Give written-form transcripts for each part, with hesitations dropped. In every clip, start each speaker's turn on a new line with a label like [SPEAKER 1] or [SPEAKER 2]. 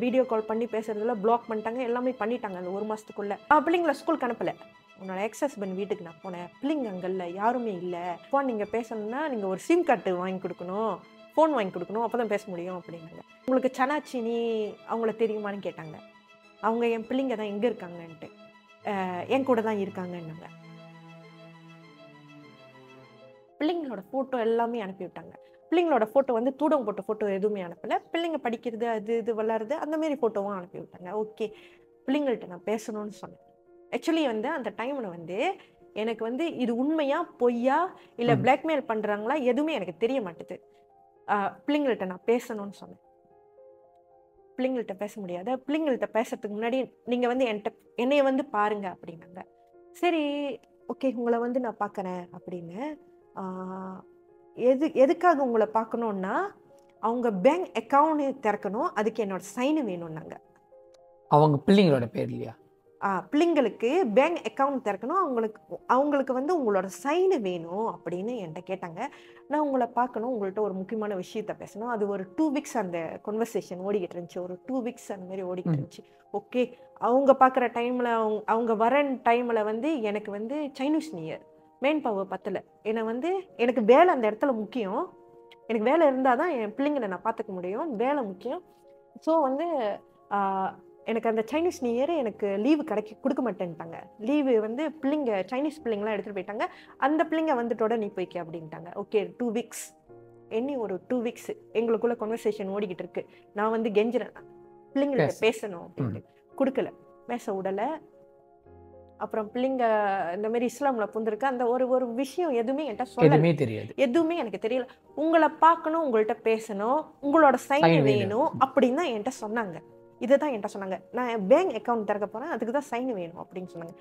[SPEAKER 1] Video call பண்ணி பேசுறதுல black பண்ணிட்டாங்க, எல்லாமே பண்ணிட்டாங்க அந்த 1 மாசத்துக்குள்ள. பிள்ளைங்களை ஸ்கூலுக்கு அனுப்பல. உன்னோட எக்ஸ் ஹஸ்பண்ட் வீட்டுக்கு நான் போனேன், பிள்ளைங்க அங்கல்ல யாருமே இல்லை. ஃபோன் நீங்கள் பேசணும்னா நீங்கள் ஒரு சிம் கார்டு வாங்கி கொடுக்கணும், ஃபோன் வாங்கி கொடுக்கணும், அப்போ தான் பேச முடியும் அப்படின்னாங்க. உங்களுக்கு சனாச்சினி அவங்கள தெரியுமான்னு கேட்டாங்க. அவங்க என் பிள்ளைங்க தான், எங்கே இருக்காங்கன்ட்டு. என் கூட தான் இருக்காங்கன்னாங்க. பிள்ளைங்களோட ஃபோட்டோ எல்லாமே அனுப்பி விட்டாங்க. பிள்ளைங்களோட ஃபோட்டோ வந்து தூடம் போட்ட ஃபோட்டோ எதுவுமே அனுப்பலை. பிள்ளைங்க படிக்கிறது அது இது விளாடுறது அந்தமாரி ஃபோட்டோவும் அனுப்பி விட்டாங்க. ஓகே, பிள்ளைங்கள்ட்ட நான் பேசணும்னு சொன்னேன். ஆக்சுவலி வந்து அந்த டைமில் வந்து எனக்கு வந்து இது உண்மையா பொய்யா இல்லை பிளாக்மெயில் பண்ணுறாங்களா எதுவுமே எனக்கு தெரிய மாட்டுது. பிள்ளைங்கள்ட்ட நான் பேசணும்னு சொன்னேன். பிள்ளைங்கள்ட்ட பேச முடியாது, பிள்ளைங்கள்ட்ட பேசுறதுக்கு முன்னாடி நீங்கள் வந்து என்னைய வந்து பாருங்க அப்படின்னாங்க. சரி ஓகே, உங்களை வந்து நான் பார்க்குறேன் அப்படின்னு. எதுக்காக உங்களை பார்க்கணுன்னா, அவங்க பேங்க் அக்கௌண்ட் திறக்கணும், அதுக்கு என்னோட சைனு வேணும்னாங்க.
[SPEAKER 2] அவங்க பிள்ளைங்களோட பேர் இல்லையா?
[SPEAKER 1] பிள்ளைங்களுக்கு பேங்க் அக்கௌண்ட் திறக்கணும், அவங்களுக்கு வந்து உங்களோட சைனு வேணும் அப்படின்னு என்கிட்ட கேட்டாங்க. நான் உங்களை பார்க்கணும், உங்கள்கிட்ட ஒரு முக்கியமான விஷயத்த பேசணும். அது ஒரு 2 வீக்ஸ் அந்த கன்வர்சேஷன் ஓடிக்கிட்டு இருந்துச்சு. ஒரு 2 வீக்ஸ் அந்த மாதிரி ஓடிக்கிட்டு இருந்துச்சு. ஓகே, அவங்க பார்க்குற டைமில் அவங்க வர டைமில் வந்து எனக்கு வந்து Chinese new year, main power பத்தலை. என்னை வந்து எனக்கு வேலை அந்த இடத்துல முக்கியம். எனக்கு வேலை இருந்தால் தான் என் பிள்ளைங்களை நான் பார்த்துக்க முடியும், வேலை முக்கியம். ஸோ வந்து எனக்கு அந்த சைனீஸ் நியூ இயர் எனக்கு லீவு கொடுக்க மாட்டேன்ட்டாங்க. லீவு வந்து பிள்ளைங்க சைனீஸ் பிள்ளைங்களாம் எடுத்துகிட்டு போயிட்டாங்க. அந்த பிள்ளைங்க வந்துட்டோட நீ போய்க்க அப்படின்ட்டாங்க. ஓகே, 2 வீக்ஸ் என்னி ஒரு 2 வீக்ஸ் எங்களுக்குள்ள கன்வர்சேஷன் ஓடிக்கிட்டு இருக்கு. நான் வந்து கெஞ்சிறேன், பிள்ளைங்கள்ட்ட பேசணும் அப்படின்ட்டு. கொடுக்கல, பேச விடலை. அப்புறம் பிள்ளைங்க இந்த மாதிரி இஸ்லாமில் புந்திருக்கு, அந்த ஒரு விஷயம் எதுவுமே என்கிட்ட சொல்லவே தெரியாது, எதுவுமே எனக்கு தெரியல. உங்களை பார்க்கணும், உங்கள்கிட்ட பேசணும், உங்களோட சைன் வேணும் அப்படின்னு தான் என்கிட்ட சொன்னாங்க. இதை தான் என்கிட்ட சொன்னாங்க. நான் பேங்க் அக்கௌண்ட் திறக்க போகிறேன், அதுக்கு தான் சைன் வேணும் அப்படின்னு சொன்னாங்க.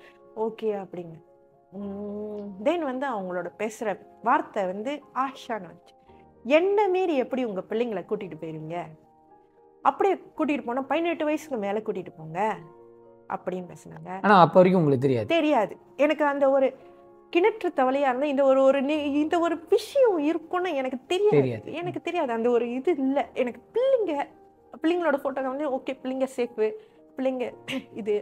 [SPEAKER 1] ஓகே அப்படின்னு. தென் வந்து அவங்களோட பேசுகிற வார்த்தை வந்து ஆஷான்னு வந்துச்சு. என்ன மீறி எப்படி உங்கள் பிள்ளைங்களை கூட்டிகிட்டு போயிருவீங்க, அப்படியே கூட்டிகிட்டு போனால் 18 வயசுக்கு மேலே கூட்டிகிட்டு போங்க அப்படின்னு பேசினாங்க.
[SPEAKER 2] ஆனால் அப்போ வரைக்கும் உங்களுக்கு தெரியாது.
[SPEAKER 1] எனக்கு அந்த ஒரு கிணற்று தவளையாக இருந்தால் இந்த ஒரு விஷயம் இருக்குன்னு எனக்கு தெரியாது. அந்த ஒரு இது இல்லை எனக்கு. பிள்ளைங்களோட ஃபோட்டோ வந்து ஓகே, பிள்ளைங்க சேஃபு, பிள்ளைங்க இது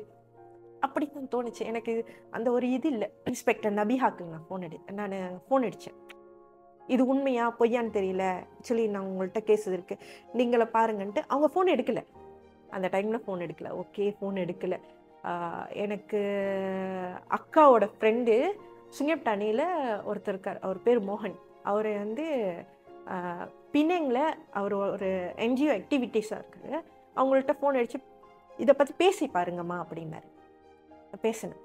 [SPEAKER 1] அப்படி தான் தோணுச்சு எனக்கு. அந்த ஒரு இது இல்லை. இன்ஸ்பெக்டர் நபிஹாக்கு நான் ஃபோன் அடித்தேன். இது உண்மையா பொய்யான்னு தெரியல, ஆக்சுவலி நான் உங்கள்கிட்ட கேஸ் இருக்கு, நீங்கள பாருங்கன்ட்டு. அவங்க ஃபோன் எடுக்கலை, அந்த டைமில் ஃபோன் எடுக்கலை. ஓகே, ஃபோன் எடுக்கலை. எனக்கு அக்காவோட ஃப்ரெண்டு சுங்கப்டானியில் ஒருத்தர் இருக்கார், அவர் பேர் மோகன். அவர் வந்து பின்னங்கில் அவர் ஒரு என்ஜிஓ ஆக்டிவிட்டீஸாக இருக்காரு. அவங்கள்ட்ட ஃபோன் அடித்து இதை பற்றி பேசி பாருங்கம்மா அப்படின்னாரு. பேசினேன்.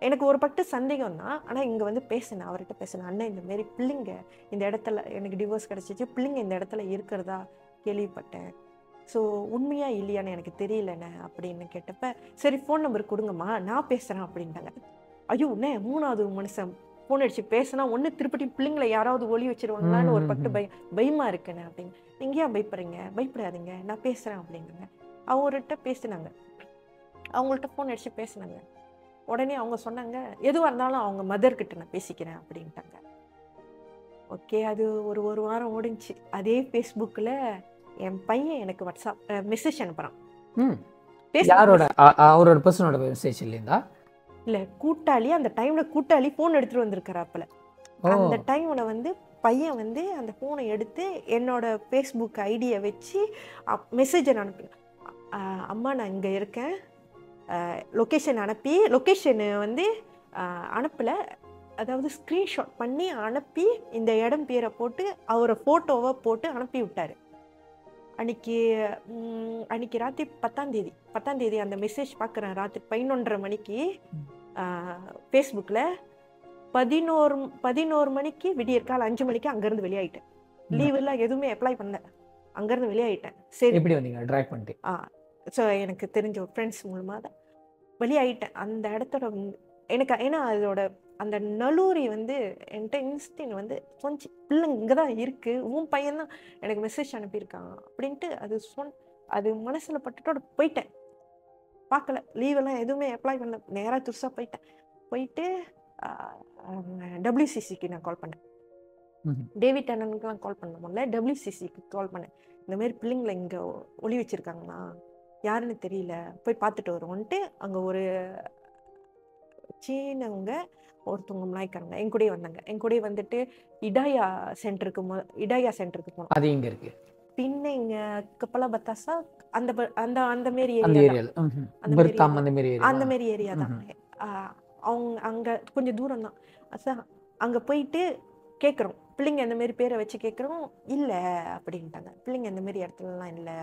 [SPEAKER 1] எனக்கு ஒரு பட்டு சந்தேகம் தான், ஆனால் இங்கே வந்து பேசினேன், அவர்கிட்ட பேசினேன். அண்ணன் இந்த மாரி பிள்ளைங்க இந்த இடத்துல, எனக்கு டிவோர்ஸ் கிடச்சிச்சு, பிள்ளைங்க இந்த இடத்துல இருக்கிறதா கேள்விப்பட்டேன், ஸோ உண்மையா இல்லையான்னு எனக்கு தெரியலண்ணே அப்படின்னு கேட்டப்ப, சரி ஃபோன் நம்பர் கொடுங்கம்மா, நான் பேசுகிறேன் அப்படின்ட்டாங்க. ஐயோ அண்ணே, 3வது மனுஷன் ஃபோன் அடிச்சு பேசினா ஒன்று திருப்பட்டி பிள்ளைங்களை யாராவது ஒளி வச்சிருவாங்களான்னு ஒரு பட்டு பயமாக இருக்குண்ணே அப்படின்னு. நீங்கள் ஏன் பயப்படுறீங்க, பயப்படாதீங்க, நான் பேசுகிறேன் அப்படின்னாங்க. அவங்கள்ட்ட பேசினாங்க, அவங்கள்ட்ட ஃபோன் அடித்து பேசினாங்க. உடனே அவங்க சொன்னாங்க, எதுவாக இருந்தாலும் அவங்க மதர்கிட்ட நான் பேசிக்கிறேன் அப்படின்ட்டாங்க. ஓகே, அது ஒரு வாரம் ஓடிச்சு. அதே ஃபேஸ்புக்கில் என் பையன் எனக்கு வாட்ஸ்அப் மெசேஜ் அனுப்புகிறான்.
[SPEAKER 2] அவரோட பர்சனோட மெசேஜ் இல்லையா?
[SPEAKER 1] இல்லை, கூட்டாளி. அந்த டைமில் கூட்டாளி ஃபோன் எடுத்துகிட்டு வந்திருக்கிறாப்புல. அந்த டைமில் வந்து பையன் வந்து அந்த ஃபோனை எடுத்து என்னோட ஃபேஸ்புக் ஐடியை வச்சு மெசேஜை அனுப்பி, அம்மா நான் இங்கே இருக்கேன், லொக்கேஷன் அனுப்பி, லொக்கேஷனு வந்து அனுப்பலை, அதாவது ஸ்க்ரீன்ஷாட் பண்ணி அனுப்பி இந்த இடம் பேரை போட்டு அவரை ஃபோட்டோவை போட்டு அனுப்பி விட்டார். அன்னைக்கு ராத்திரி 10ஆம் தேதி அந்த மெசேஜ் பார்க்குறேன். ராத்திரி 11:30 மணிக்கு ஃபேஸ்புக்கில் 11 மணிக்கு விடியற்கால 5 மணிக்கு அங்கேருந்து வெளியாயிட்டேன். லீவெல்லாம் எதுவுமே அப்ளை பண்ணல, அங்கேருந்து வெளியாயிட்டேன். சரி,
[SPEAKER 2] எப்படி வந்தீங்க? டிரைவ் பண்ணிட்டு?
[SPEAKER 1] ஸோ எனக்கு தெரிஞ்ச ஒரு ஃப்ரெண்ட்ஸ் மூலமாக தான் வெளியாயிட்டேன். அந்த இடத்தோட எனக்கு ஏன்னா அதோட அந்த நலூரி வந்து என்கிட்ட இன்ஸ்டின் வந்து சொன்னிச்சு, பிள்ளைங்க இங்கே தான் இருக்குது, உன் பையன்தான் எனக்கு மெசேஜ் அனுப்பியிருக்கான் அப்படின்ட்டு. அது மனசில் பட்டுட்டோட போயிட்டேன். பார்க்கல, லீவெல்லாம் எதுவுமே அப்ளை பண்ணல, நேராக துருசாக போயிட்டு WCCக்கு நான் கால் பண்ணேன். டேவிட் அண்ணனுக்குலாம் கால் பண்ண முடியல, WCCக்கு கால் பண்ணேன். இந்தமாரி பிள்ளைங்களை இங்கே ஒளி வச்சுருக்காங்கண்ணா, யாருன்னு தெரியல, போய் பார்த்துட்டு வருவோன்ட்டு அங்கே ஒரு சீனவங்க ஒருத்தவங்க மலாய்க்காரங்க என் கூடயே வந்தாங்க. என் கூடயே வந்துட்டு இடாயா சென்டருக்கு போனோம்.
[SPEAKER 2] அது எங்க இருக்கு?
[SPEAKER 1] பின்ன இங்கே கப்பலா பத்தாசா அந்த அந்த அந்த மாரி
[SPEAKER 2] அந்த
[SPEAKER 1] ஏரியா
[SPEAKER 2] ஏரியால பர்தாம் அந்த மாதிரி ஏரியா.
[SPEAKER 1] அந்த மாரி ஏரியா தான். அவங்க அங்கே கொஞ்சம் தூரம் தான். சார் அங்கே போயிட்டு கேட்குறோம், பிள்ளைங்க அந்த மாரி பேரை வச்சு கேட்குறோம். இல்லை அப்படின்ட்டாங்க. பிள்ளைங்க அந்த மாரி இடத்துலலாம் இல்லை,